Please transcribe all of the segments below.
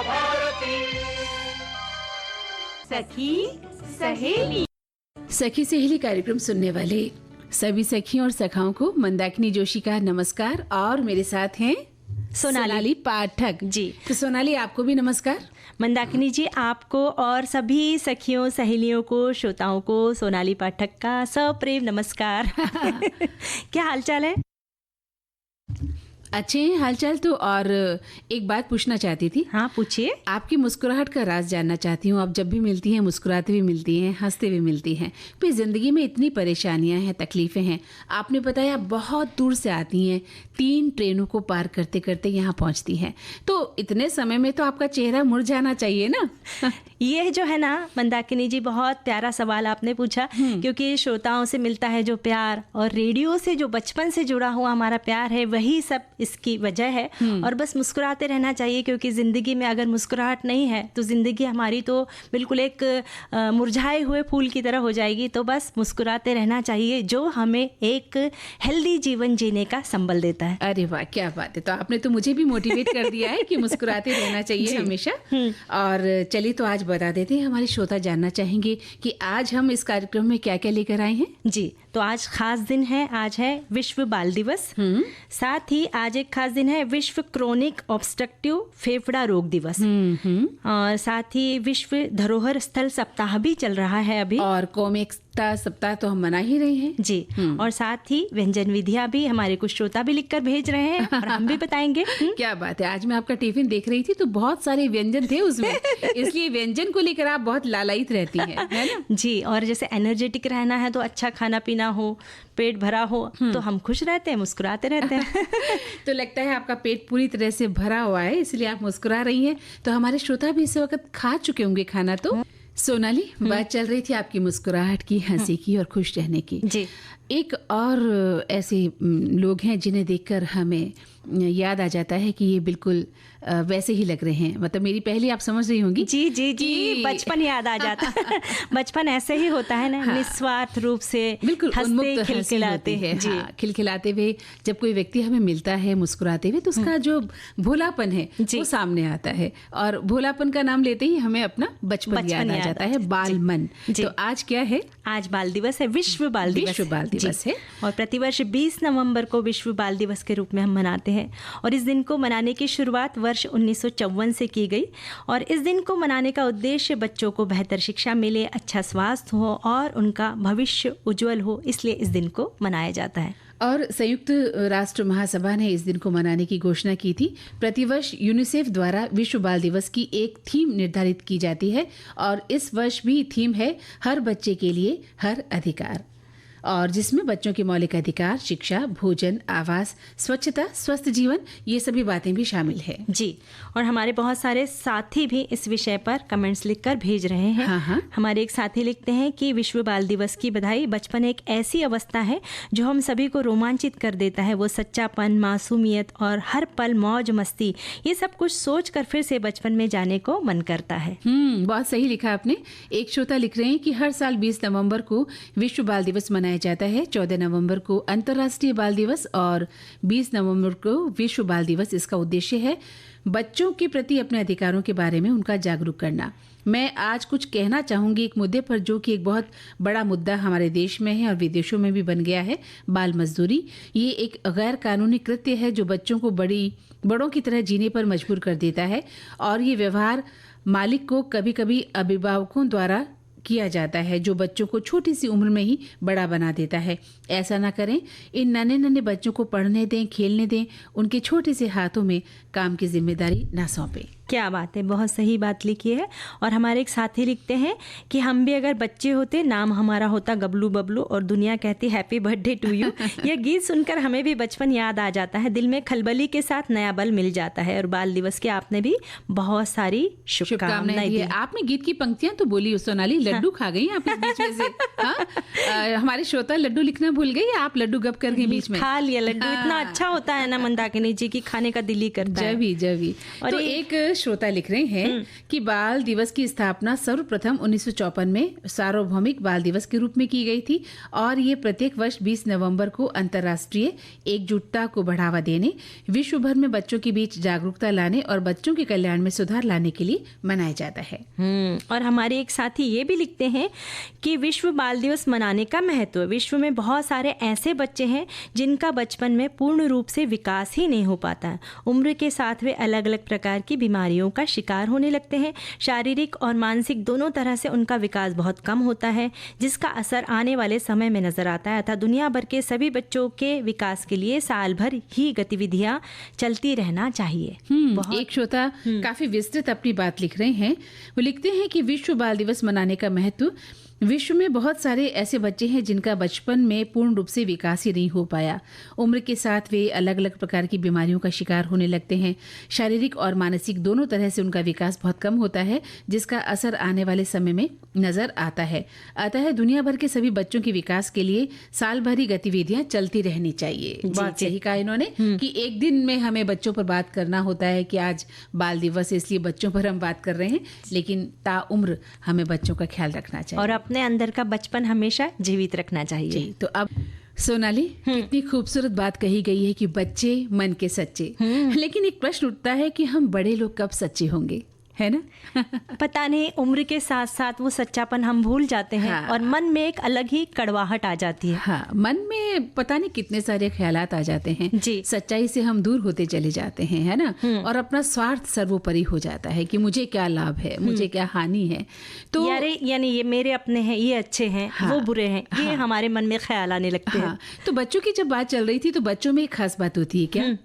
भारती। सखी सहेली। सखी सहेली कार्यक्रम सुनने वाले सभी सखियों और सखाओं को मंदाकिनी जोशी का नमस्कार। और मेरे साथ हैं सोनाली पाठक जी। तो सोनाली, आपको भी नमस्कार। मंदाकिनी जी, आपको और सभी सखियों सहेलियों को, श्रोताओं को सोनाली पाठक का सप्रेम नमस्कार। क्या हालचाल है? अच्छे हैं हालचाल तो। और एक बात पूछना चाहती थी। हाँ, पूछिए। आपकी मुस्कुराहट का राज जानना चाहती हूँ। आप जब भी मिलती हैं मुस्कुराते हुए मिलती हैं, हंसते हुए मिलती हैं। फिर जिंदगी में इतनी परेशानियां हैं, तकलीफें हैं। आपने बताया बहुत दूर से आती हैं, 3 ट्रेनों को पार करते करते यहाँ पहुँचती हैं। तो इतने समय में तो आपका चेहरा मुड़ जाना चाहिए ना। ये जो है ना मंदाकिनी जी, बहुत प्यारा सवाल आपने पूछा, क्योंकि श्रोताओं से मिलता है जो प्यार और रेडियो से जो बचपन से जुड़ा हुआ हमारा प्यार है, वही सब इसकी वजह है। और बस मुस्कुराते रहना चाहिए, क्योंकि ज़िंदगी में अगर मुस्कुराहट नहीं है तो ज़िंदगी हमारी तो बिल्कुल एक मुरझाए हुए फूल की तरह हो जाएगी। तो बस मुस्कुराते रहना चाहिए, जो हमें एक हेल्दी जीवन जीने का संबल देता है। अरे वाह, क्या बात है। तो आपने तो मुझे भी मोटिवेट कर दिया है कि मुस्कुराते रहना चाहिए हमेशा। और चलिए, तो आज बता देते हैं, हमारे श्रोता जानना चाहेंगे कि आज हम इस कार्यक्रम में क्या क्या लेकर आए हैं। जी, तो आज खास दिन है। आज है विश्व बाल दिवस। साथ ही आज एक खास दिन है विश्व क्रोनिक ऑब्स्ट्रक्टिव फेफड़ा रोग दिवस। और साथ ही विश्व धरोहर स्थल सप्ताह भी चल रहा है अभी। और कौमिकता सप्ताह तो हम मना ही रहे हैं जी। और साथ ही व्यंजन विधियां भी हमारे कुछ श्रोता भी लिखकर भेज रहे हैं और हम भी बताएंगे। क्या बात है। आज मैं आपका टिफिन देख रही थी तो बहुत सारे व्यंजन थे उसमें, इसलिए व्यंजन को लेकर आप बहुत लालायित रहती हैं, है ना? जी। और जैसे एनर्जेटिक रहना है तो अच्छा खाना पीना हो, पेट भरा हो, तो हम खुश रहते हैं, मुस्कुराते रहते हैं। तो लगता है आपका पेट पूरी तरह से भरा हुआ है, इसलिए आप मुस्कुरा रही हैं। तो हमारे श्रोता भी इस वक्त खा चुके होंगे खाना। तो सोनाली, बात चल रही थी आपकी मुस्कुराहट की, हंसी की और खुश रहने की। जी। एक और ऐसे लोग हैं जिन्हें देखकर हमें याद आ जाता है कि ये बिल्कुल वैसे ही लग रहे हैं। मतलब मेरी पहली, आप समझ रही होंगी। जी जी जी, बचपन याद आ जाता है। बचपन ऐसे ही होता है ना। हाँ। निस्वार्थ रूप से बिल्कुल हंसते खिलखिलाते हैं। जी। हाँ, खिलखिलाते हुए जब कोई व्यक्ति हमें मिलता है मुस्कुराते हुए, तो उसका जो भोलापन है वो सामने आता है। और भोलापन का नाम लेते ही हमें अपना बचपन याद आ जाता है, बाल मन। तो आज क्या है? आज बाल दिवस है, विश्व बाल दिवस। विश्व बाल दिवस है। और प्रतिवर्ष 20 नवंबर को विश्व बाल दिवस के रूप में हम मनाते हैं। और इस दिन को मनाने की शुरुआत वर्ष 1954 से की गई। और इस दिन को मनाने का उद्देश्य बच्चों को बेहतर शिक्षा मिले, अच्छा स्वास्थ्य हो और उनका भविष्य उज्जवल हो, इसलिए इस दिन को मनाया जाता है। और संयुक्त राष्ट्र महासभा ने इस दिन को मनाने की घोषणा की थी। प्रतिवर्ष यूनिसेफ द्वारा विश्व बाल दिवस की एक थीम निर्धारित की जाती है और इस वर्ष भी थीम है हर बच्चे के लिए हर अधिकार, और जिसमें बच्चों के मौलिक अधिकार, शिक्षा, भोजन, आवास, स्वच्छता, स्वस्थ जीवन, ये सभी बातें भी शामिल है। जी। और हमारे बहुत सारे साथी भी इस विषय पर कमेंट्स लिखकर भेज रहे हैं। हाँ। हमारे एक साथी लिखते हैं कि विश्व बाल दिवस की बधाई। बचपन एक ऐसी अवस्था है जो हम सभी को रोमांचित कर देता है। वो सच्चापन, मासूमियत और हर पल मौज मस्ती, ये सब कुछ सोच कर फिर से बचपन में जाने को मन करता है। बहुत सही लिखा आपने। एक श्रोता लिख रहे हैं कि हर साल 20 नवंबर को विश्व बाल दिवस मनाया जाता है। 14 नवंबर को अंतर्राष्ट्रीय बाल दिवस और 20 नवंबर को विश्व बाल दिवस। इसका उद्देश्य है बच्चों के प्रति अपने अधिकारों के बारे में उनका जागरूक करना। मैं आज कुछ कहना चाहूंगी एक मुद्दे पर, जो कि एक बहुत बड़ा मुद्दा हमारे देश में है और विदेशों में भी बन गया है। बाल मजदूरी। ये एक गैर कानूनी कृत्य है जो बच्चों को बड़ों की तरह जीने पर मजबूर कर देता है। और ये व्यवहार मालिक को कभी कभी अभिभावकों द्वारा किया जाता है, जो बच्चों को छोटी सी उम्र में ही बड़ा बना देता है। ऐसा ना करें। इन नन्हे नन्हे बच्चों को पढ़ने दें, खेलने दें, उनके छोटे से हाथों में काम की जिम्मेदारी ना सौंपें। क्या बात है, बहुत सही बात लिखी है। और हमारे एक साथी लिखते हैं कि हम भी अगर बच्चे होते, नाम हमारा होता गबलू बबलू और दुनिया कहती हैप्पी बर्थडे टू यू। यह गीत सुनकर हमें भी बचपन याद आ जाता है। दिल में खलबली के साथ नया बल मिल जाता है। और बाल दिवस की आपने भी बहुत सारी शुभकामनाएं दी। आपने गीत की पंक्तियां तो बोली सोनाली, लड्डू खा गई आप इस बीच में से। हमारे श्रोता लड्डू लिखना भूल गई, आप लड्डू गप कर गई बीच में। खा लिया लड्डू। इतना अच्छा होता है ना मंदाकिनी जी की, खाने का दिल ही करता है। जब ही। और एक श्रोता लिख रहे हैं कि बाल दिवस की स्थापना सर्वप्रथम 1954 में सार्वभौमिक बाल दिवस के रूप में की गई थी और ये प्रत्येक वर्ष 20 नवंबर को अंतर्राष्ट्रीय एकजुटता को बढ़ावा देने, विश्व भर में बच्चों के बीच जागरूकता लाने और बच्चों के कल्याण में सुधार लाने के लिए मनाया जाता है। और हमारे एक साथी ये भी लिखते हैं कि विश्व बाल दिवस मनाने का महत्व। विश्व में बहुत सारे ऐसे बच्चे हैं जिनका बचपन में पूर्ण रूप से विकास ही नहीं हो पाता है। उम्र के साथ वे अलग अलग प्रकार की बीमारियों का शिकार होने लगते हैं। शारीरिक और मानसिक दोनों तरह से उनका विकास बहुत कम होता है, जिसका असर आने वाले समय में नजर आता है। अतः दुनिया भर के सभी बच्चों के विकास के लिए साल भर ही गतिविधियां चलती रहना चाहिए। एक श्रोता काफी विस्तृत अपनी बात लिख रहे हैं। वो लिखते हैं कि विश्व बाल दिवस मनाने का महत्व। विश्व में बहुत सारे ऐसे बच्चे हैं जिनका बचपन में पूर्ण रूप से विकास ही नहीं हो पाया। उम्र के साथ वे अलग अलग प्रकार की बीमारियों का शिकार होने लगते हैं। शारीरिक और मानसिक दोनों तरह से उनका विकास बहुत कम होता है, जिसका असर आने वाले समय में नजर आता है। अतः दुनिया भर के सभी बच्चों के विकास के लिए साल भर ही गतिविधियां चलती रहनी चाहिए। बहुत सही कहा इन्होंने कि एक दिन में हमें बच्चों पर बात करना होता है कि आज बाल दिवस है, इसलिए बच्चों पर हम बात कर रहे हैं, लेकिन ताउम्र हमें बच्चों का ख्याल रखना चाहिए और अपने अंदर का बचपन हमेशा जीवित रखना चाहिए। तो अब सोनाली, कितनी खूबसूरत बात कही गई है कि बच्चे मन के सच्चे। लेकिन एक प्रश्न उठता है कि हम बड़े लोग कब सच्चे होंगे, है ना? पता नहीं, उम्र के साथ साथ वो सच्चापन हम भूल जाते हैं। और मन में एक अलग ही कड़वाहट आ जाती है। हाँ, मन में पता नहीं कितने सारे ख्यालात आ जाते हैं जी। सच्चाई से हम दूर होते चले जाते हैं, है ना? और अपना स्वार्थ सर्वोपरि हो जाता है कि मुझे क्या लाभ है, मुझे क्या हानि है। तो यानी ये मेरे अपने हैं, ये अच्छे हैं, वो बुरे हैं, ये हमारे मन में ख्याल आने लगते हैं। तो बच्चों की जब बात चल रही थी तो बच्चों में एक खास बात होती है क्या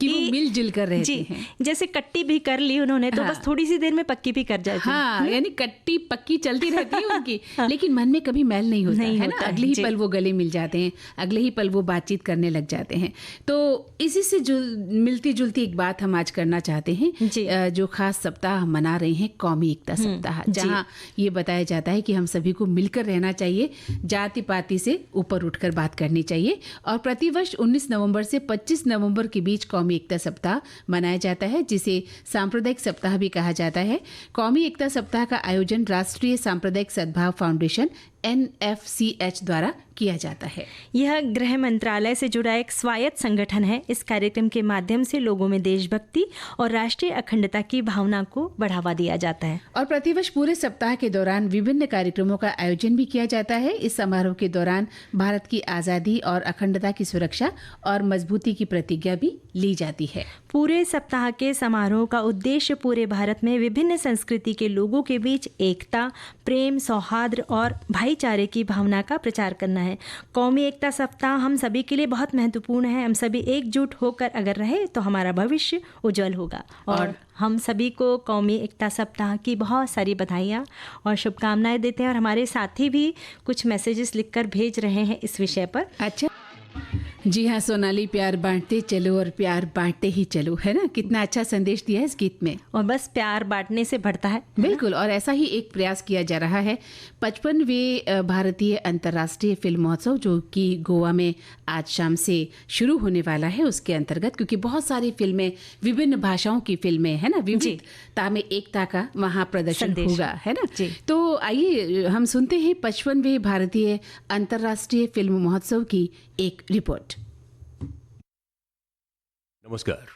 कि वो मिलजुल कर रहते हैं। जैसे कट्टी भी कर ली उन्होंने तो बस थोड़ी सी देर में पक्की भी कर जाती है। हाँ, यानी कट्टी पक्की चलती रहती है उनकी। लेकिन मन में कभी मैल नहीं होता है ना। अगले ही पल वो गले मिल जाते हैं, अगले ही पल वो बातचीत करने लग जाते हैं। तो इसी से जो मिलती जुलती एक बात हम आज करना चाहते हैं, जो खास सप्ताह मना रहे हैं, कौमी एकता सप्ताह, जहाँ ये बताया जाता है कि हम सभी को मिलकर रहना चाहिए, जाति पाति से ऊपर उठकर बात करनी चाहिए। और प्रतिवर्ष 19 नवंबर से 25 नवंबर के बीच कौमी एकता सप्ताह मनाया जाता है, जिसे सांप्रदायिक सप्ताह भी कहा जाता है। कौमी एकता सप्ताह का आयोजन राष्ट्रीय सांप्रदायिक सद्भाव फाउंडेशन NFCH द्वारा किया जाता है। यह गृह मंत्रालय से जुड़ा एक स्वायत्त संगठन है। इस कार्यक्रम के माध्यम से लोगों में देशभक्ति और राष्ट्रीय अखंडता की भावना को बढ़ावा दिया जाता है। और प्रतिवर्ष पूरे सप्ताह के दौरान विभिन्न कार्यक्रमों का आयोजन भी किया जाता है। इस समारोह के दौरान भारत की आजादी और अखंडता की सुरक्षा और मजबूती की प्रतिज्ञा भी ली जाती है। पूरे सप्ताह के समारोह का उद्देश्य पूरे भारत में विभिन्न संस्कृति के लोगों के बीच एकता, प्रेम, सौहार्द और भाईचारे की भावना का प्रचार करना है। कौमी एकता सप्ताह हम सभी के लिए बहुत महत्वपूर्ण है। हम सभी एकजुट होकर अगर रहे तो हमारा भविष्य उज्जवल होगा। और हम सभी को कौमी एकता सप्ताह की बहुत सारी बधाइयाँ और शुभकामनाएं देते हैं। और हमारे साथी भी कुछ मैसेजेस लिखकर भेज रहे हैं इस विषय पर। अच्छा, जी हाँ सोनाली, प्यार बांटते चलो और प्यार बांटते ही चलो, है ना? कितना अच्छा संदेश दिया है इस गीत में। और बस प्यार बांटने से बढ़ता है। बिल्कुल, और ऐसा ही एक प्रयास किया जा रहा है। 55वें भारतीय अंतर्राष्ट्रीय फिल्म महोत्सव, जो कि गोवा में आज शाम से शुरू होने वाला है, उसके अंतर्गत, क्योंकि बहुत सारी फिल्में, विभिन्न भाषाओं की फिल्में, है ना, विविधता में एकता का वहाँ प्रदर्शन होगा, है ना? तो आइए हम सुनते हैं 55वें भारतीय अंतर्राष्ट्रीय फिल्म महोत्सव की एक रिपोर्ट। नमस्कार।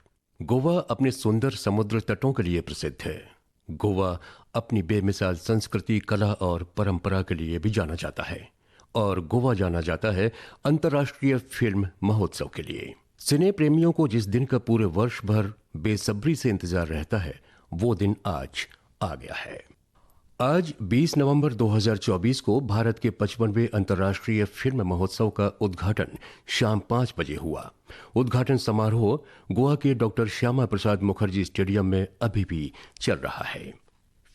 गोवा अपने सुंदर समुद्र तटों के लिए प्रसिद्ध है। गोवा अपनी बेमिसाल संस्कृति, कला और परंपरा के लिए भी जाना जाता है। और गोवा जाना जाता है अंतर्राष्ट्रीय फिल्म महोत्सव के लिए। सिने प्रेमियों को जिस दिन का पूरे वर्ष भर बेसब्री से इंतजार रहता है, वो दिन आज आ गया है। आज 20 नवंबर 2024 को भारत के 55वें अंतर्राष्ट्रीय फिल्म महोत्सव का उद्घाटन शाम 5 बजे हुआ। उद्घाटन समारोह गोवा के डॉक्टर श्यामा प्रसाद मुखर्जी स्टेडियम में अभी भी चल रहा है।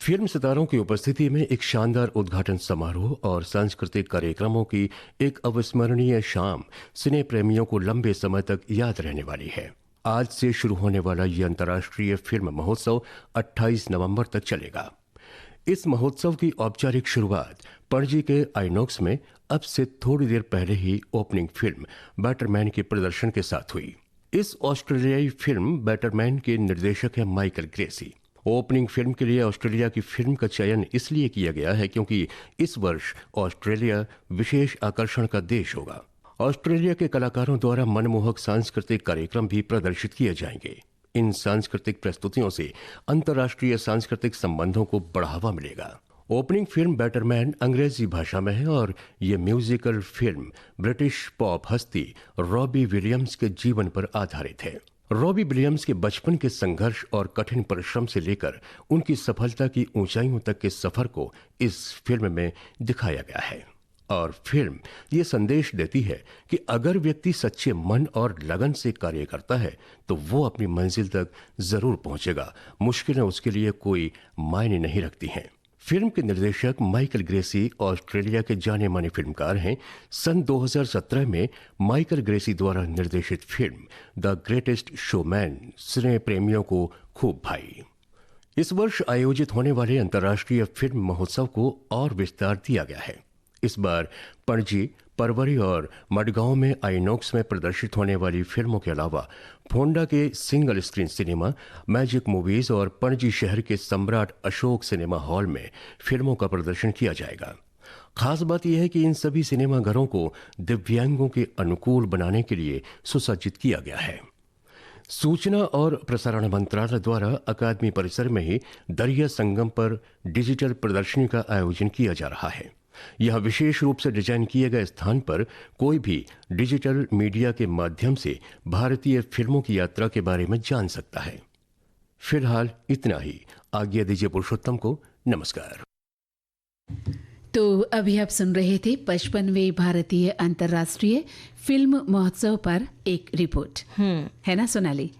फिल्म सितारों की उपस्थिति में एक शानदार उद्घाटन समारोह और सांस्कृतिक कार्यक्रमों की एक अविस्मरणीय शाम सिने प्रेमियों को लंबे समय तक याद रहने वाली है। आज से शुरू होने वाला ये अंतर्राष्ट्रीय फिल्म महोत्सव 28 नवंबर तक चलेगा। इस महोत्सव की औपचारिक शुरुआत पणजी के आइनॉक्स में अब से थोड़ी देर पहले ही ओपनिंग फिल्म बैटरमैन के प्रदर्शन के साथ हुई। इस ऑस्ट्रेलियाई फिल्म बैटरमैन के निर्देशक हैं माइकल ग्रेसी ओपनिंग फिल्म के लिए ऑस्ट्रेलिया की फिल्म का चयन इसलिए किया गया है क्योंकि इस वर्ष ऑस्ट्रेलिया विशेष आकर्षण का देश होगा। ऑस्ट्रेलिया के कलाकारों द्वारा मनमोहक सांस्कृतिक कार्यक्रम भी प्रदर्शित किए जाएंगे। इन सांस्कृतिक प्रस्तुतियों से अंतर्राष्ट्रीय सांस्कृतिक संबंधों को बढ़ावा मिलेगा। ओपनिंग फिल्म बैटरमैन अंग्रेजी भाषा में है और ये म्यूजिकल फिल्म ब्रिटिश पॉप हस्ती रॉबी विलियम्स के जीवन पर आधारित है। रॉबी विलियम्स के बचपन के संघर्ष और कठिन परिश्रम से लेकर उनकी सफलता की ऊंचाइयों तक के सफर को इस फिल्म में दिखाया गया है और फिल्म ये संदेश देती है कि अगर व्यक्ति सच्चे मन और लगन से कार्य करता है तो वो अपनी मंजिल तक जरूर पहुंचेगा। मुश्किलें उसके लिए कोई मायने नहीं रखती हैं। फिल्म के निर्देशक माइकल ग्रेसी ऑस्ट्रेलिया के जाने माने फिल्मकार हैं। सन 2017 में माइकल ग्रेसी द्वारा निर्देशित फिल्म द ग्रेटेस्ट शोमैन सिने प्रेमियों को खूब भाई। इस वर्ष आयोजित होने वाले अंतर्राष्ट्रीय फिल्म महोत्सव को और विस्तार दिया गया है। इस बार पणजी, परवरी और मडगांव में आइनॉक्स में प्रदर्शित होने वाली फिल्मों के अलावा फोंडा के single screen cinema, magic movies और पणजी शहर के सम्राट अशोक सिनेमा हॉल में फिल्मों का प्रदर्शन किया जाएगा। खास बात यह है कि इन सभी सिनेमाघरों को दिव्यांगों के अनुकूल बनाने के लिए सुसज्जित किया गया है। सूचना और प्रसारण मंत्रालय द्वारा अकादमी परिसर में ही दरिया संगम पर डिजिटल प्रदर्शनी का आयोजन किया जा रहा है। यह विशेष रूप से डिजाइन किए गए स्थान पर कोई भी डिजिटल मीडिया के माध्यम से भारतीय फिल्मों की यात्रा के बारे में जान सकता है। फिलहाल इतना ही। आज्ञा दीजिए पुरुषोत्तम को। नमस्कार। तो अभी आप सुन रहे थे 55वें भारतीय अंतर्राष्ट्रीय फिल्म महोत्सव पर एक रिपोर्ट, है ना सोनाली?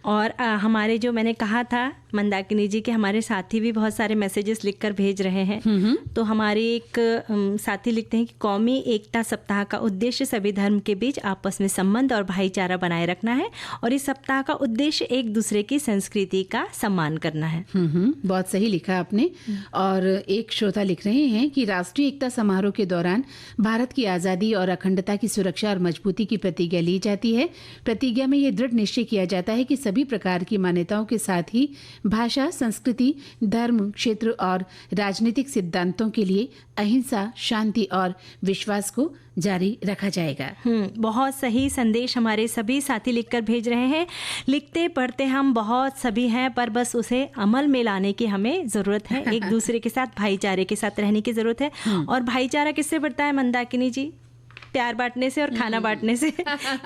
और हमारे जो मैंने कहा था मंदाकिनी जी के हमारे साथी भी बहुत सारे मैसेजेस लिखकर भेज रहे हैं। तो हमारे एक साथी लिखते हैं कि कौमी एकता सप्ताह का उद्देश्य सभी धर्म के बीच आपस में संबंध और भाईचारा बनाए रखना है और इस सप्ताह का उद्देश्य एक दूसरे की संस्कृति का सम्मान करना है। बहुत सही लिखा आपने। और एक श्रोता लिख रहे हैं कि राष्ट्रीय एकता समारोह के दौरान भारत की आज़ादी और अखंडता की सुरक्षा और मजबूती की प्रतिज्ञा ली जाती है। प्रतिज्ञा में ये दृढ़ निश्चय किया जाता है कि सभी प्रकार की मान्यताओं के साथ ही भाषा, संस्कृति, धर्म, क्षेत्र और राजनीतिक सिद्धांतों के लिए अहिंसा, शांति और विश्वास को जारी रखा जाएगा। बहुत सही संदेश हमारे सभी साथी लिखकर भेज रहे हैं। लिखते पढ़ते हम बहुत सभी हैं, पर बस उसे अमल में लाने की हमें ज़रूरत है। एक दूसरे के साथ भाईचारे के साथ रहने की ज़रूरत है। और भाईचारा किससे बढ़ता है मंदाकिनी जी? प्यार बांटने से और खाना बांटने से।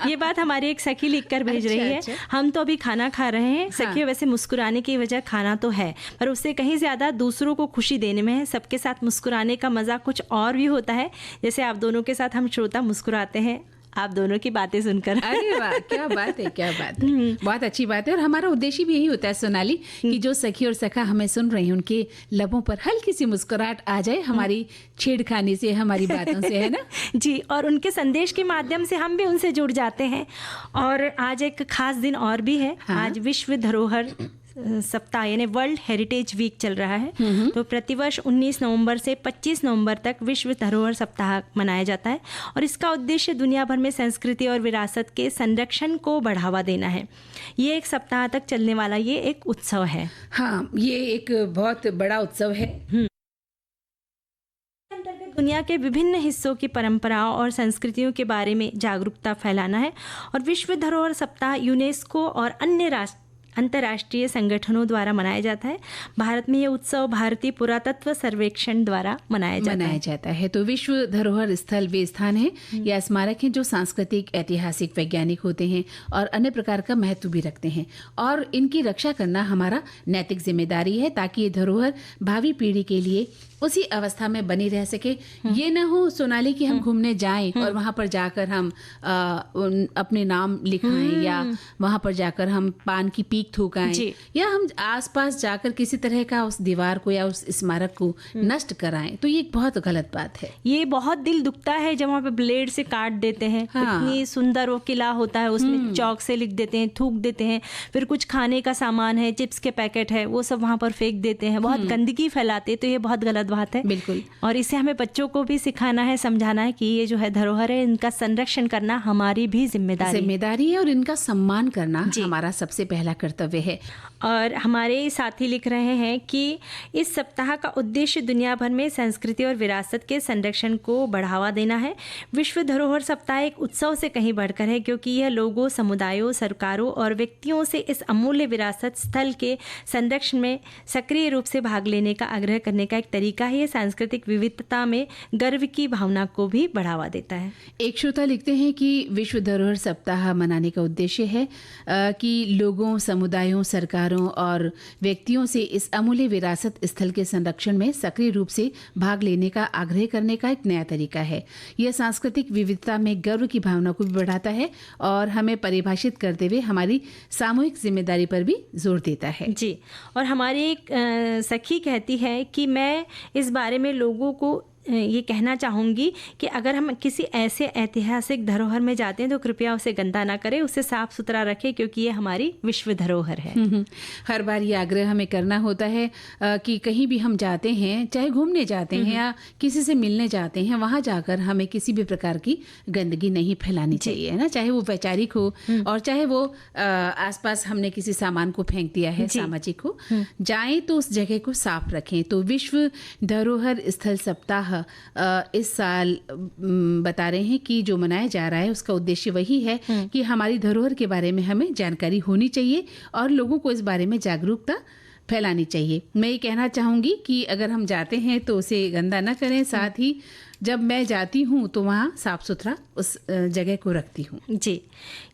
ये बात हमारी एक सखी लिखकर भेज रही है। हम तो अभी खाना खा रहे हैं। सखी वैसे मुस्कुराने की वजह खाना तो है, पर उससे कहीं ज्यादा दूसरों को खुशी देने में है। सबके साथ मुस्कुराने का मजा कुछ और भी होता है। जैसे आप दोनों के साथ हम श्रोता मुस्कुराते हैं आप दोनों की बातें सुनकर। अरे वाह, क्या बात है, क्या बात है। बहुत अच्छी बात है। और हमारा उद्देश्य भी यही होता है सोनाली कि जो सखी और सखा हमें सुन रहे हैं उनके लबों पर हल्की सी मुस्कुराहट आ जाए हमारी छेड़खानी से, हमारी बातों से, है ना? जी, और उनके संदेश के माध्यम से हम भी उनसे जुड़ जाते हैं। और आज एक खास दिन और भी है। आज विश्व धरोहर सप्ताह यानी वर्ल्ड हेरिटेज वीक चल रहा है। तो प्रतिवर्ष 19 नवंबर से 25 नवंबर तक विश्व धरोहर सप्ताह मनाया जाता है और इसका उद्देश्य दुनिया भर में संस्कृति और विरासत के संरक्षण को बढ़ावा देना है। ये एक सप्ताह तक चलने वाला ये एक उत्सव है। हाँ, ये एक बहुत बड़ा उत्सव है। दुनिया के विभिन्न हिस्सों की परंपराओं और संस्कृतियों के बारे में जागरूकता फैलाना है। और विश्व धरोहर सप्ताह यूनेस्को और अन्य अंतर्राष्ट्रीय संगठनों द्वारा मनाया जाता है। भारत में यह उत्सव भारतीय पुरातत्व सर्वेक्षण द्वारा मनाया जाता है। तो विश्व धरोहर स्थल वे स्थान है या स्मारक हैं जो सांस्कृतिक, ऐतिहासिक, वैज्ञानिक होते हैं और अन्य प्रकार का महत्व भी रखते हैं और इनकी रक्षा करना हमारा नैतिक जिम्मेदारी है ताकि ये धरोहर भावी पीढ़ी के लिए उसी अवस्था में बनी रह सके। ये न हो सोनाली कि हम घूमने जाएं और वहां पर जाकर हम अपने नाम लिखाएं या वहां पर जाकर हम पान की पीक थूकाएं या हम आसपास जाकर किसी तरह का उस दीवार को या उस स्मारक को नष्ट कराएं। तो ये बहुत गलत बात है। ये बहुत दिल दुखता है जब वहाँ पे ब्लेड से काट देते हैं। इतनी सुंदर वो किला होता है, उसमें चौक से लिख देते हैं, थूक देते हैं। फिर कुछ खाने का सामान है, चिप्स के पैकेट है, वो सब वहाँ पर फेंक देते हैं, बहुत गंदगी फैलाते हैं। तो ये बहुत गलत बात है। बिल्कुल। और इसे हमें बच्चों को भी सिखाना है, समझाना है कि ये जो है धरोहर है, इनका संरक्षण करना हमारी भी जिम्मेदारी है और इनका सम्मान करना हमारा सबसे पहला कर्तव्य कर्तव्य है। और हमारे साथी लिख रहे हैं कि इस सप्ताह का उद्देश्य दुनिया भर में संस्कृति और विरासत के संरक्षण को बढ़ावा देना है। विश्व धरोहर सप्ताह एक उत्सव से कहीं बढ़कर है, क्योंकि यह लोगों, समुदायों, सरकारों और व्यक्तियों से इस अमूल्य विरासत स्थल के संरक्षण में सक्रिय रूप से भाग लेने का आग्रह करने का एक तरीका है। ये सांस्कृतिक विविधता में गर्व की भावना को भी बढ़ावा देता है। एक श्रोता लिखते हैं कि विश्व धरोहर सप्ताह मनाने का उद्देश्य है कि लोगों, समुदायों, सरकारों और व्यक्तियों से इस अमूल्य विरासत स्थल के संरक्षण में सक्रिय रूप से भाग लेने का आग्रह करने का एक नया तरीका है। यह सांस्कृतिक विविधता में गर्व की भावना को भी बढ़ाता है और हमें परिभाषित करते हुए हमारी सामूहिक जिम्मेदारी पर भी जोर देता है। जी, और हमारी एक सखी कहती है कि मैं इस बारे में लोगों को ये कहना चाहूँगी कि अगर हम किसी ऐसे ऐतिहासिक धरोहर में जाते हैं तो कृपया उसे गंदा ना करें, उसे साफ सुथरा रखें, क्योंकि ये हमारी विश्व धरोहर है। हर बार ये आग्रह हमें करना होता है कि कहीं भी हम जाते हैं, चाहे घूमने जाते हैं या किसी से मिलने जाते हैं, वहाँ जाकर हमें किसी भी प्रकार की गंदगी नहीं फैलानी चाहिए, है ना। चाहे वो वैचारिक हो और चाहे वो आसपास हमने किसी सामान को फेंक दिया है, सामाजिक हो, जाएं तो उस जगह को साफ रखें। तो विश्व धरोहर स्थल सप्ताह इस साल बता रहे हैं कि जो मनाया जा रहा है उसका उद्देश्य वही है कि हमारी धरोहर के बारे में हमें जानकारी होनी चाहिए और लोगों को इस बारे में जागरूकता फैलानी चाहिए। मैं ये कहना चाहूँगी कि अगर हम जाते हैं तो उसे गंदा ना करें, साथ ही जब मैं जाती हूँ तो वहाँ साफ सुथरा उस जगह को रखती हूँ। जी,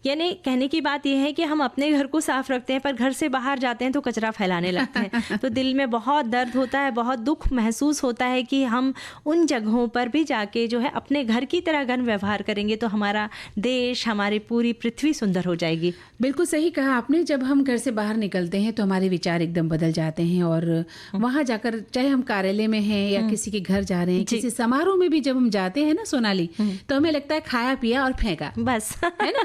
यानी कहने की बात यह है कि हम अपने घर को साफ रखते हैं पर घर से बाहर जाते हैं तो कचरा फैलाने लगते हैं। तो दिल में बहुत दर्द होता है, बहुत दुख महसूस होता है कि हम उन जगहों पर भी जाके जो है अपने घर की तरह घन व्यवहार करेंगे तो हमारा देश, हमारी पूरी पृथ्वी सुंदर हो जाएगी। बिल्कुल सही कहा आपने। जब हम घर से बाहर निकलते हैं तो हमारे विचार एकदम बदल जाते हैं और वहाँ जाकर, चाहे हम कार्यालय में हैं या किसी के घर जा रहे हैं, किसी समारोह में भी जब हम जाते हैं ना सोनाली, तो हमें लगता है खाया पिया और फेंका, बस, है ना।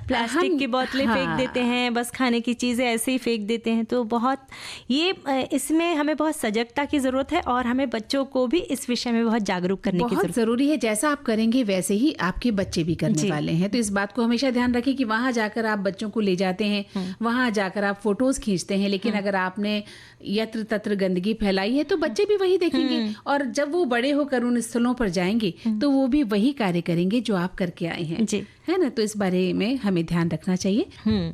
प्लास्टिक की बोतलें फेंक देते हैं, बस खाने की चीज़ें ऐसे ही फेंक देते हैं। तो बहुत ये इसमें हमें बहुत सजगता की ज़रूरत है और हमें बच्चों को भी इस विषय में बहुत जागरूक करने की बहुत ज़रूरी है। जैसा आप करेंगे वैसे ही आपके बच्चे भी करने वाले हैं। तो इस बात को हमेशा ध्यान रखें कि वहाँ जाकर आप बच्चों को ले जाते हैं, वहाँ जाकर आप फोटोज खींचते हैं, लेकिन अगर आपने यत्र तत्र गंदगी फैलाई है तो बच्चे भी वही देखेंगे और जब वो बड़े होकर उन स्थलों पर जाएंगे तो वो भी वही कार्य करेंगे जो आप करके आए हैं, है ना। तो इस बारे में हमें ध्यान रखना चाहिए।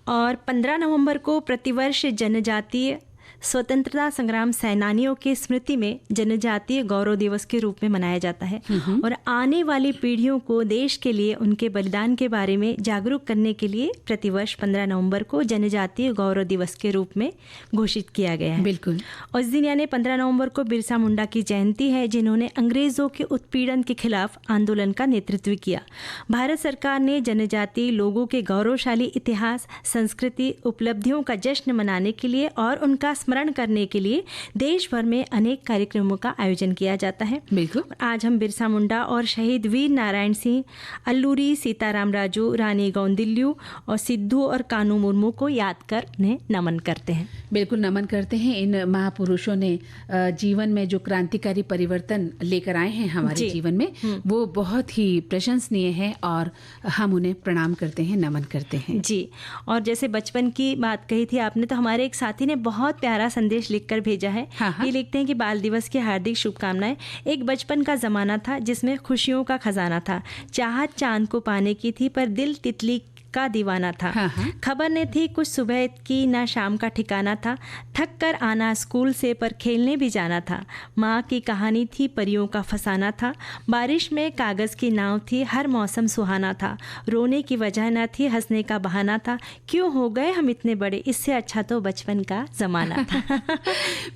और 15 नवंबर को प्रतिवर्ष जनजातीय स्वतंत्रता संग्राम सेनानियों की स्मृति में जनजातीय गौरव दिवस के रूप में मनाया जाता है और आने वाली पीढ़ियों को देश के लिए उनके बलिदान के बारे में जागरूक करने के लिए प्रतिवर्ष 15 नवंबर को जनजातीय गौरव दिवस के रूप में घोषित किया गया है। बिल्कुल। और इस दिन यानी 15 नवंबर को बिरसा मुंडा की जयंती है, जिन्होंने अंग्रेजों के उत्पीड़न के खिलाफ आंदोलन का नेतृत्व किया। भारत सरकार ने जनजातीय लोगों के गौरवशाली इतिहास, संस्कृति, उपलब्धियों का जश्न मनाने के लिए और उनका स्मरण करने के लिए देश भर में अनेक कार्यक्रमों का आयोजन किया जाता है। बिल्कुल। आज हम बिरसा मुंडा और शहीद वीर नारायण सिंह, अल्लूरी सीताराम राजू, रानी गौंदिल्यू और सिद्धू और कानू मुर्मू को याद कर उन्हें नमन करते हैं। बिल्कुल नमन करते हैं। इन महापुरुषों ने जीवन में जो क्रांतिकारी परिवर्तन लेकर आए हैं हमारे जीवन में, वो बहुत ही प्रशंसनीय है और हम उन्हें प्रणाम करते हैं, नमन करते हैं। जी, और जैसे बचपन की बात कही थी आपने, तो हमारे एक साथी ने बहुत प्यारा संदेश लिखकर भेजा है। ये लिखते हैं कि बाल दिवस की हार्दिक शुभकामनाएं। एक बचपन का जमाना था जिसमें खुशियों का खजाना था। चाहत चांद को पाने की थी पर दिल तितली का दीवाना था। खबर ने थी कुछ सुबह की, ना शाम का ठिकाना था। थक कर आना स्कूल से पर खेलने भी जाना था। माँ की कहानी थी, परियों का फसाना था। बारिश में कागज़ की नाव थी, हर मौसम सुहाना था। रोने की वजह ना थी, हंसने का बहाना था। क्यों हो गए हम इतने बड़े, इससे अच्छा तो बचपन का जमाना था।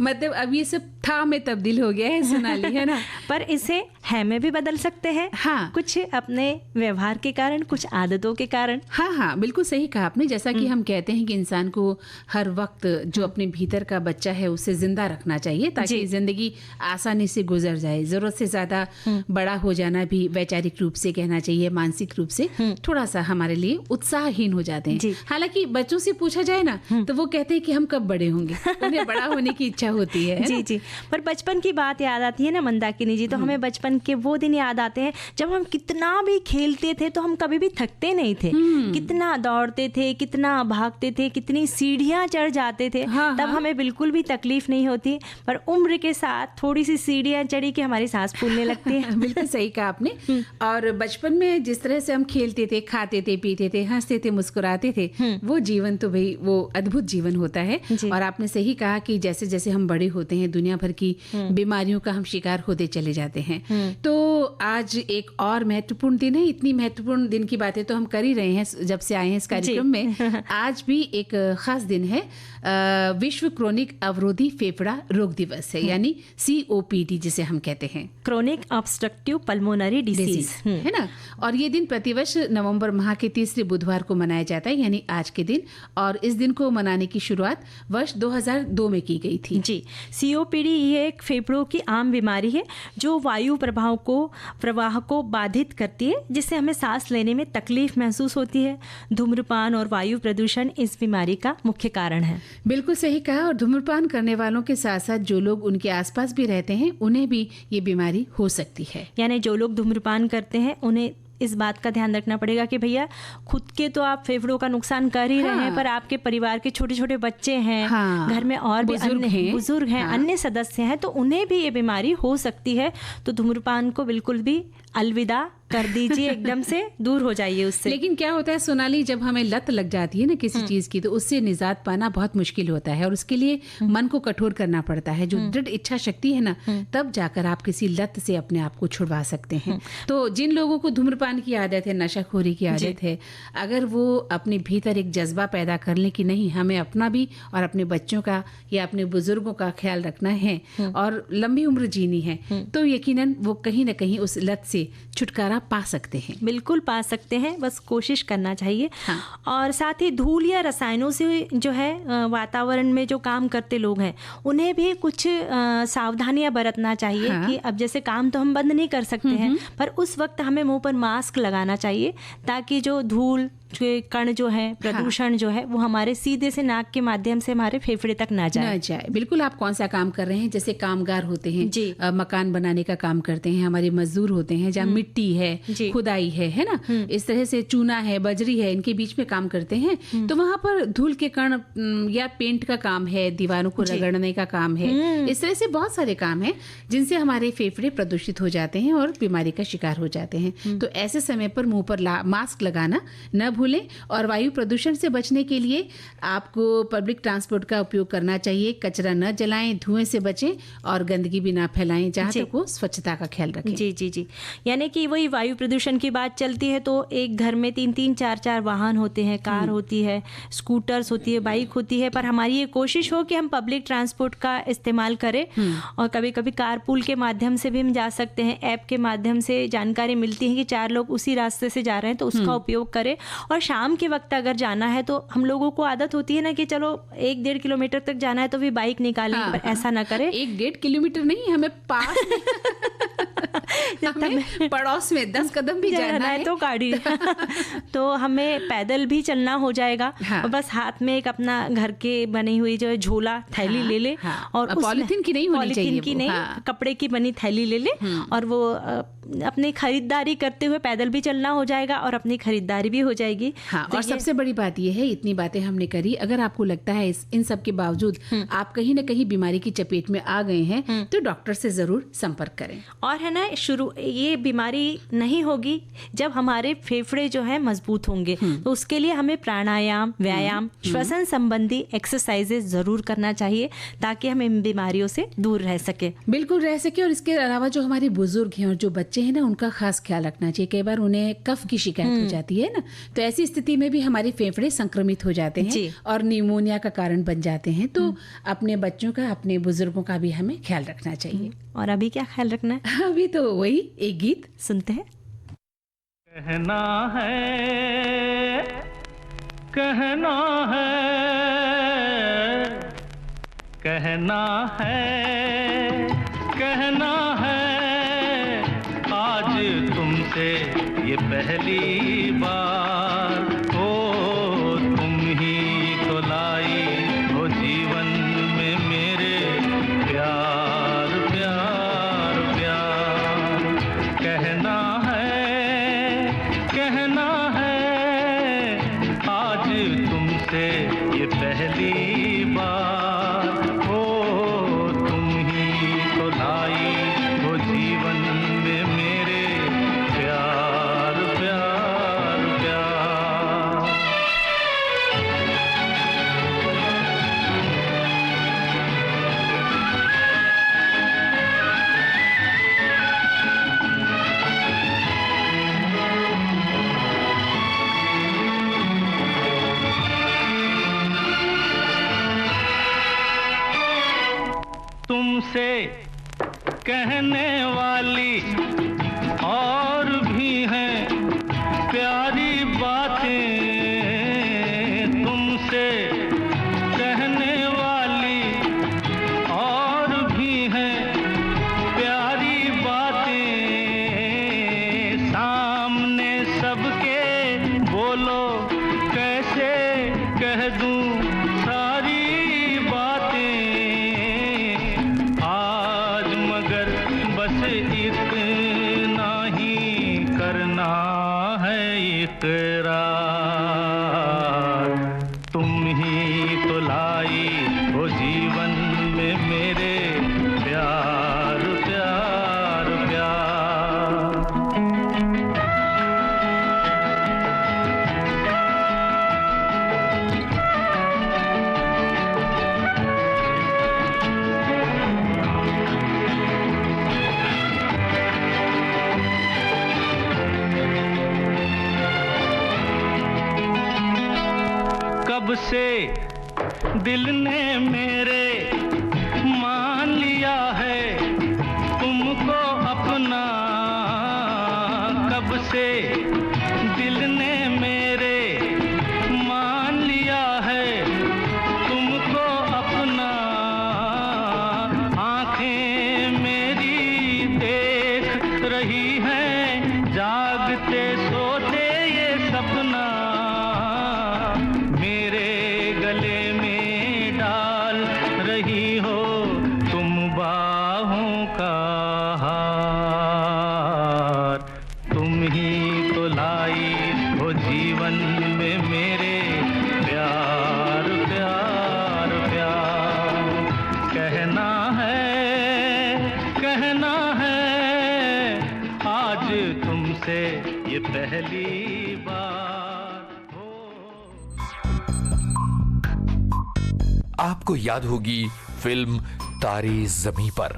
मतलब अब ये सब था में तब्दील हो गया है सोनाली, है ना। पर इसे है में भी बदल सकते हैं। हाँ, कुछ अपने व्यवहार के कारण, कुछ आदतों के कारण। हाँ, बिल्कुल सही कहा आपने। जैसा कि हम कहते हैं कि इंसान को हर वक्त जो अपने भीतर का बच्चा है उसे जिंदा रखना चाहिए ताकि जिंदगी आसानी से गुजर जाए। जरूरत से ज्यादा बड़ा हो जाना भी वैचारिक रूप से कहना चाहिए, मानसिक रूप से थोड़ा सा हमारे लिए उत्साहहीन हो जाते हैं। हालांकि बच्चों से पूछा जाए ना तो वो कहते हैं कि हम कब बड़े होंगे, उन्हें बड़ा होने की इच्छा होती है। जी, पर बचपन की बात याद आती है ना मंदाकिनी जी, तो हमें बचपन के वो दिन याद आते हैं जब हम कितना भी खेलते थे तो हम कभी भी थकते नहीं थे। कितना दौड़ते थे, कितना भागते थे, कितनी सीढ़ियां चढ़ जाते थे। हाँ, तब हमें बिल्कुल भी तकलीफ नहीं होती, पर उम्र के साथ थोड़ी सी सीढ़ियां चढ़ी कि हमारी सांस फूलने लगती है। बिल्कुल सही कहा आपने। और बचपन में जिस तरह से हम खेलते थे, खाते थे, पीते थे, हंसते थे, मुस्कुराते थे, वो जीवन तो भाई वो अद्भुत जीवन होता है। और आपने सही कहा कि जैसे जैसे हम बड़े होते हैं दुनिया भर की बीमारियों का हम शिकार होते चले जाते हैं। तो आज एक और महत्वपूर्ण दिन है। इतनी महत्वपूर्ण दिन की बातें तो हम कर ही रहे हैं जब से आए हैं इस कार्यक्रम में। आज भी एक खास दिन है, विश्व क्रोनिक अवरोधी फेफड़ा रोग दिवस है, यानी COPD जिसे हम कहते हैं, क्रोनिक ऑब्स्ट्रक्टिव पल्मोनरी डिसीज, है ना। और ये दिन प्रतिवर्ष नवंबर माह के तीसरे बुधवार को मनाया जाता है, यानी आज के दिन। और इस दिन को मनाने की शुरुआत वर्ष 2002 में की गई थी। जी, COPD ये एक फेफड़ों की आम बीमारी है जो वायु प्रवाह को बाधित करती है, जिससे हमें सांस लेने में तकलीफ महसूस होती है। धूम्रपान और वायु प्रदूषण इस बीमारी का मुख्य कारण है। बिल्कुल सही कहा। और धूम्रपान करने वालों के साथ साथ जो लोग उनके आसपास भी रहते हैं उन्हें भी ये बीमारी हो सकती है। यानी जो लोग धूम्रपान करते हैं उन्हें इस बात का ध्यान रखना पड़ेगा कि भैया खुद के तो आप फेफड़ों का नुकसान कर ही रहे हैं, पर आपके परिवार के छोटे छोटे बच्चे हैं, घर में और भी बुजुर्ग हैं, अन्य सदस्य हैं, तो उन्हें भी ये बीमारी हो सकती है। तो धूम्रपान को बिल्कुल भी अलविदा कर दीजिए, एकदम से दूर हो जाइए उससे। लेकिन क्या होता है सोनाली, जब हमें लत लग जाती है ना किसी चीज की, तो उससे निजात पाना बहुत मुश्किल होता है और उसके लिए मन को कठोर करना पड़ता है। जो दृढ़ इच्छा शक्ति है ना, तब जाकर आप किसी लत से अपने आप को छुड़वा सकते हैं। तो जिन लोगों को धूम्रपान की आदत है, नशाखोरी की आदत है, अगर वो अपने भीतर एक जज्बा पैदा कर ले कि नहीं, हमें अपना भी और अपने बच्चों का या अपने बुजुर्गों का ख्याल रखना है और लंबी उम्र जीनी है, तो यकीनन वो कहीं ना कहीं उस लत से छुटकारा पा सकते हैं। बिल्कुल पा सकते हैं, बस कोशिश करना चाहिए। और साथ ही धूल या रसायनों से जो है वातावरण में जो काम करते लोग हैं उन्हें भी कुछ सावधानियां बरतना चाहिए। कि अब जैसे काम तो हम बंद नहीं कर सकते हैं, पर उस वक्त हमें मुंह पर मास्क लगाना चाहिए ताकि जो धूल कण जो है, प्रदूषण जो है, वो हमारे सीधे से नाक के माध्यम से हमारे फेफड़े तक ना जाए। बिल्कुल। आप कौन सा काम कर रहे हैं? जैसे कामगार होते हैं, मकान बनाने का काम करते हैं, हमारे मजदूर होते हैं, जहाँ मिट्टी है, खुदाई है ना, इस तरह से चूना है, बजरी है, इनके बीच में काम करते हैं, तो वहां पर धूल के कण या पेंट का काम है, दीवारों को रगड़ने का काम है, इस तरह से बहुत सारे काम है जिनसे हमारे फेफड़े प्रदूषित हो जाते हैं और बीमारी का शिकार हो जाते हैं। तो ऐसे समय पर मुंह पर मास्क लगाना न भूलें। और वायु प्रदूषण से बचने के लिए आपको पब्लिक ट्रांसपोर्ट का उपयोग करना चाहिए, कचरा न जलाएं, धुएं से बचें और गंदगी भी ना फैलाएं, जहां तक वो स्वच्छता का ख्याल रखें। जी। यानी कि वही वायु प्रदूषण की बात चलती है तो एक घर में 3-3, 4-4 वाहन होते हैं, कार होती है, स्कूटर्स होती है, बाइक होती है, पर हमारी ये कोशिश हो कि हम पब्लिक ट्रांसपोर्ट का इस्तेमाल करें। और कभी कभी कारपूल के माध्यम से भी हम जा सकते हैं। ऐप के माध्यम से जानकारी मिलती है कि 4 लोग उसी रास्ते से जा रहे हैं, तो उसका उपयोग करें। और शाम के वक्त अगर जाना है तो हम लोगों को आदत होती है ना कि चलो 1-1.5 किलोमीटर तक जाना है तो भी बाइक निकालें, पर ऐसा ना करें। 1-1.5 किलोमीटर नहीं, हमें पास हमें पड़ोस में 10 कदम भी जाना है तो गाड़ी तो हमें पैदल भी चलना हो जाएगा। और बस हाथ में एक अपना घर के बनी हुई जो झोला थैली ले ले, और पॉलीथीन की नहीं होनी चाहिए, की नहीं, कपड़े की बनी थैली ले ले, और वो अपनी खरीदारी करते हुए पैदल भी चलना हो जाएगा और अपनी खरीदारी भी हो जाएगी। तो और सबसे बड़ी बात यह है, इतनी बातें हमने करी, अगर आपको लगता है इन सब के बावजूद आप कहीं ना कहीं बीमारी की चपेट में आ गए हैं, तो डॉक्टर से जरूर संपर्क करें। और है ना, ये बीमारी नहीं होगी जब हमारे फेफड़े जो है मजबूत होंगे, तो उसके लिए हमें प्राणायाम, व्यायाम, श्वसन संबंधी एक्सरसाइजेस जरूर करना चाहिए ताकि हम इन बीमारियों से दूर रह सके। बिल्कुल रह सके। और इसके अलावा जो हमारे बुजुर्ग हैं और जो बच्चे हैं ना, उनका खास ख्याल रखना चाहिए। कई बार उन्हें कफ की शिकायत हो जाती है ना, तो ऐसी स्थिति में भी हमारे फेफड़े संक्रमित हो जाते हैं और निमोनिया का कारण बन जाते हैं। तो अपने बच्चों का, अपने बुजुर्गों का भी हमें ख्याल रखना चाहिए। और अभी क्या ख्याल रखना है? अभी तो वही एक गीत सुनते हैं। कहना है, कहना है, कहना है, कहना है, आज तुमसे ये पहली बार, ओ तुम ही तो लाई हो जीवन में मेरे प्यार प्यार प्यार। कहना है, कहना है, करना है इकरार। तुम ही तो लाई हो जीवन में मेरे प्यार प्यार प्यार। कब से दिल ने मेरे मान लिया है तुमको अपना। कब से दिल ने मेरे मान लिया है तुमको अपना। आंखें मेरी देख रही हैं जागते सोते ये सपना। मेरे गले में डाल रही हो तुम बाहों का हार। तुम ही तो लाई हो जीवन में मेरे प्यार प्यार प्यार। कहना है आज तुमसे ये पहली बार हो। आपको याद होगी फिल्म तारे ज़मीं पर।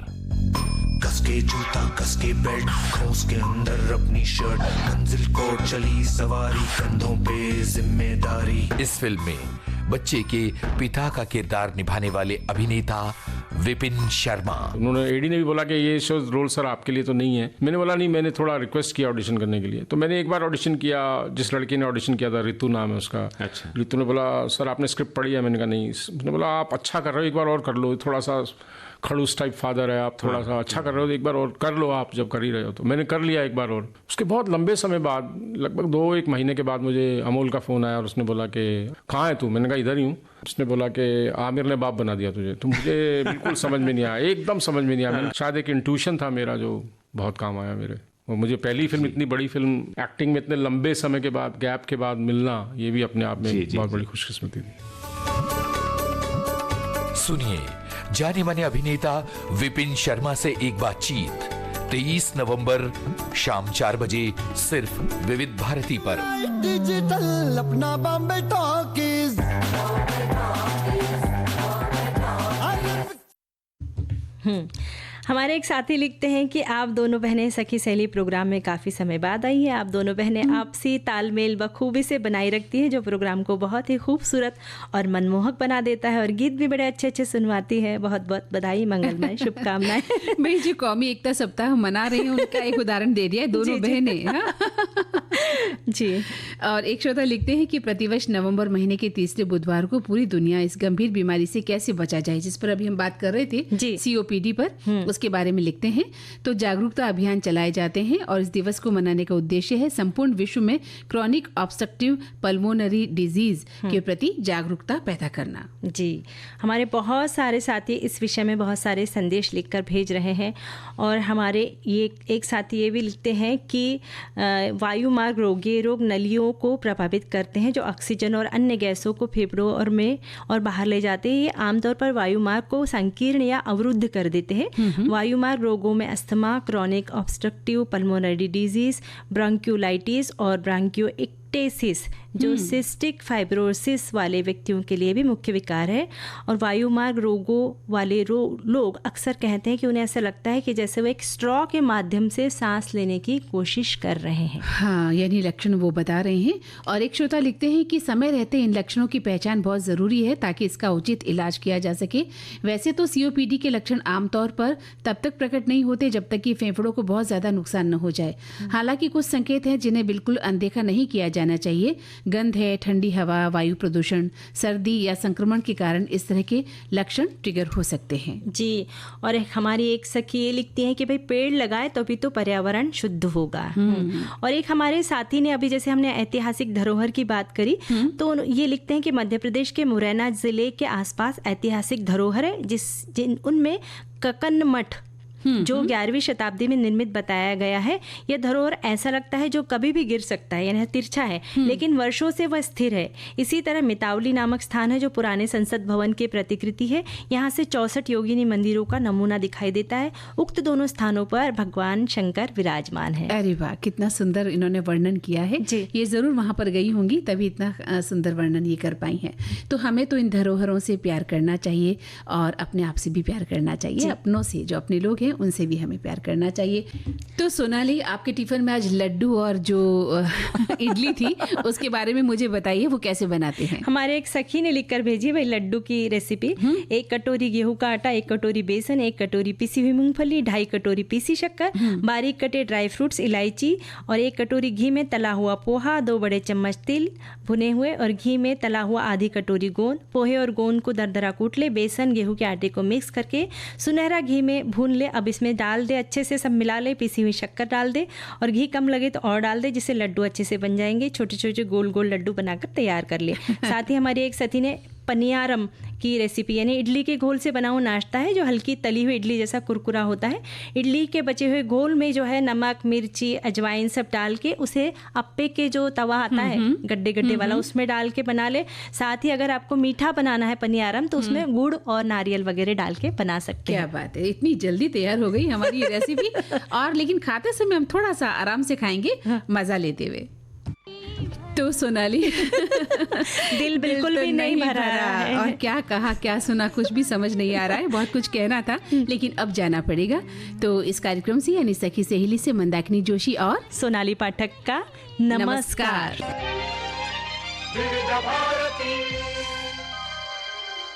कसके जूता कसके बेल्ट खोस के अंदर अपनी शर्ट मंजिल को चली सवारी कंधों पे जिम्मेदारी। इस फिल्म में बच्चे के पिता का किरदार निभाने वाले अभिनेता विपिन शर्मा। उन्होंने एडी ने भी बोला कि ये शो रोल सर आपके लिए तो नहीं है। मैंने बोला नहीं, मैंने थोड़ा रिक्वेस्ट किया ऑडिशन करने के लिए। तो मैंने एक बार ऑडिशन किया, जिस लड़की ने ऑडिशन किया था रितु नाम है उसका। अच्छा। रितु ने बोला सर आपने स्क्रिप्ट पढ़ी है? मैंने कहा नहीं। उसने बोला आप अच्छा कर रहे हो, एक बार और कर लो, थोड़ा सा खड़ूस टाइप फादर है आप, थोड़ा सा अच्छा कर रहे हो, एक बार और कर लो आप जब कर ही रहे हो। तो मैंने कर लिया एक बार और। उसके बहुत लंबे समय बाद, लगभग 2-1 महीने के बाद मुझे अमोल का फ़ोन आया और उसने बोला कि कहाँ है तू? मैंने कहा इधर ही हूँ। उसने बोला कि आमिर ने बाप बना दिया तुझे। तो मुझे बिल्कुल समझ में नहीं आया, एकदम समझ में नहीं आया। शायद एक इंट्यूशन था मेरा जो बहुत काम आया मेरे। और मुझे पहली फिल्म, इतनी बड़ी फिल्म एक्टिंग में इतने लंबे समय के बाद, गैप के बाद मिलना, ये भी अपने आप में बहुत बड़ी खुशकिस्मती थी। सुनिए जाने माने अभिनेता विपिन शर्मा से एक बातचीत 23 नवंबर शाम 4 बजे सिर्फ विविध भारती पर। डिजिटल अपना बॉम्बे टॉकीज। हमारे एक साथी लिखते हैं कि आप दोनों बहनें सखी सहेली प्रोग्राम में काफ़ी समय बाद आई हैं। आप दोनों बहनें आपसी तालमेल बखूबी से बनाई रखती हैं, जो प्रोग्राम को बहुत ही खूबसूरत और मनमोहक बना देता है, और गीत भी बड़े अच्छे अच्छे सुनवाती है। बहुत बहुत बधाई, मंगलमय शुभकामनाएं। भाई जो कौमी एकता सप्ताह मना रहे हैं उनका एक उदाहरण दे दिया है दोनों बहनें। जी। और एक श्रोता लिखते हैं कि प्रतिवर्ष नवंबर महीने के तीसरे बुधवार को पूरी दुनिया इस गंभीर बीमारी से कैसे बचा जाए, जिस पर अभी हम बात कर रहे थे, COPD पर, उसके बारे में लिखते हैं। तो जागरूकता अभियान चलाए जाते हैं और इस दिवस को मनाने का उद्देश्य है संपूर्ण विश्व में क्रॉनिक ऑब्स्ट्रक्टिव पल्मोनरी डिजीज के प्रति जागरूकता पैदा करना। जी, हमारे बहुत सारे साथी इस विषय में बहुत सारे संदेश लिखकर भेज रहे हैं। और हमारे ये एक साथी ये भी लिखते हैं कि वायु मार्ग रोग, ये रोग नलियों को प्रभावित करते हैं, जो ऑक्सीजन और अन्य गैसों को फेफड़ों और में और बाहर ले जाते हैं। ये आमतौर पर वायु मार्ग को संकीर्ण या अवरुद्ध कर देते हैं। वायु मार्ग रोगों में asthma, chronic obstructive pulmonary disease, bronchiolitis और ब्रोंकियोइक्टेसिस, जो सिस्टिक फाइब्रोसिस वाले व्यक्तियों के लिए भी मुख्य विकार है। और वायु मार्ग रोगों वाले लोग अक्सर कहते हैं कि उन्हें ऐसा लगता है कि जैसे वो एक स्ट्रॉ के माध्यम से सांस लेने की कोशिश कर रहे हैं। हाँ, यानी लक्षण वो बता रहे हैं। और एक श्रोता लिखते हैं कि समय रहते इन लक्षणों की पहचान बहुत ज़रूरी है ताकि इसका उचित इलाज किया जा सके। वैसे तो COPD के लक्षण आमतौर पर तब तक प्रकट नहीं होते जब तक कि फेफड़ों को बहुत ज़्यादा नुकसान न हो जाए। हालांकि कुछ संकेत हैं जिन्हें बिल्कुल अनदेखा नहीं किया जाना चाहिए। गंध है, ठंडी हवा, वायु प्रदूषण, सर्दी या संक्रमण के कारण इस तरह के लक्षण ट्रिगर हो सकते हैं। जी। और हमारी एक सखी ये लिखती हैं कि भाई पेड़ लगाए तभी तो पर्यावरण शुद्ध होगा। और एक हमारे साथी ने अभी जैसे हमने ऐतिहासिक धरोहर की बात करी, तो ये लिखते हैं कि मध्य प्रदेश के मुरैना जिले के आसपास ऐतिहासिक धरोहर है, उनमें ककन मठ जो 11वीं शताब्दी में निर्मित बताया गया है। यह धरोहर ऐसा लगता है जो कभी भी गिर सकता है, यानी तिरछा है, लेकिन वर्षों से वह स्थिर है। इसी तरह मितावली नामक स्थान है जो पुराने संसद भवन की प्रतिकृति है। यहाँ से 64 योगिनी मंदिरों का नमूना दिखाई देता है। उक्त दोनों स्थानों पर भगवान शंकर विराजमान है। अरे वाह, कितना सुंदर इन्होंने वर्णन किया है। जी। ये जरूर वहां पर गई होंगी तभी इतना सुंदर वर्णन ये कर पाई हैं। तो हमें तो इन धरोहरों से प्यार करना चाहिए और अपने आप से भी प्यार करना चाहिए, अपनों से, जो अपने लोग हैं उनसे भी हमें प्यार करना चाहिए। तो सोनाली, आपके टिफिन में आज लड्डू और जो इडली थी उसके बारे में मुझे बताइए, वो कैसे बनाते हैं? हमारे एक सखी ने लिखकर भेजी है भाई लड्डू की रेसिपी। 1 कटोरी गेहूं का आटा, 1 कटोरी बेसन, 1 कटोरी पिसी हुई मूंगफली, 2.5 कटोरी पीसी शक्कर, बारीक कटे ड्राई फ्रूट्स, इलायची और 1 कटोरी घी में तला हुआ पोहा, 2 बड़े चम्मच तिल भुने हुए और घी में तला हुआ आधी कटोरी गोंद। पोहे और गोंद को दरदरा कूट ले। बेसन गेहूं के आटे को मिक्स करके सुनहरा घी में भून ले। अब इसमें डाल दे, अच्छे से सब मिला ले। पिसी हुई शक्कर डाल दे और घी कम लगे तो और डाल दे, जिससे लड्डू अच्छे से बन जाएंगे। छोटे छोटे गोल गोल लड्डू बनाकर तैयार कर ले। साथ ही हमारी एक सखी ने पनियारम की रेसिपी, यानी इडली के घोल से बना हुआ नाश्ता है जो हल्की तली हुई इडली जैसा कुरकुरा होता है। इडली के बचे हुए घोल में जो है नमक, मिर्ची, अजवाइन सब डाल के उसे अप्पे के जो तवा आता है गड्ढे गड्ढे वाला, उसमें डाल के बना ले। साथ ही अगर आपको मीठा बनाना है पनियारम तो उसमें गुड़ और नारियल वगैरह डाल के बना सकते हैं। क्या बात है, इतनी जल्दी तैयार हो गई हमारी ये रेसिपी। और लेकिन खाते समय हम थोड़ा सा आराम से खाएंगे, मजा लेते हुए। तो सोनाली, दिल बिल्कुल भी नहीं भरा है। और क्या कहा क्या सुना कुछ भी समझ नहीं आ रहा है। बहुत कुछ कहना था लेकिन अब जाना पड़ेगा। तो इस कार्यक्रम से यानी सखी सहेली से मंदाकिनी जोशी और सोनाली पाठक का नमस्कार। नमस्कार।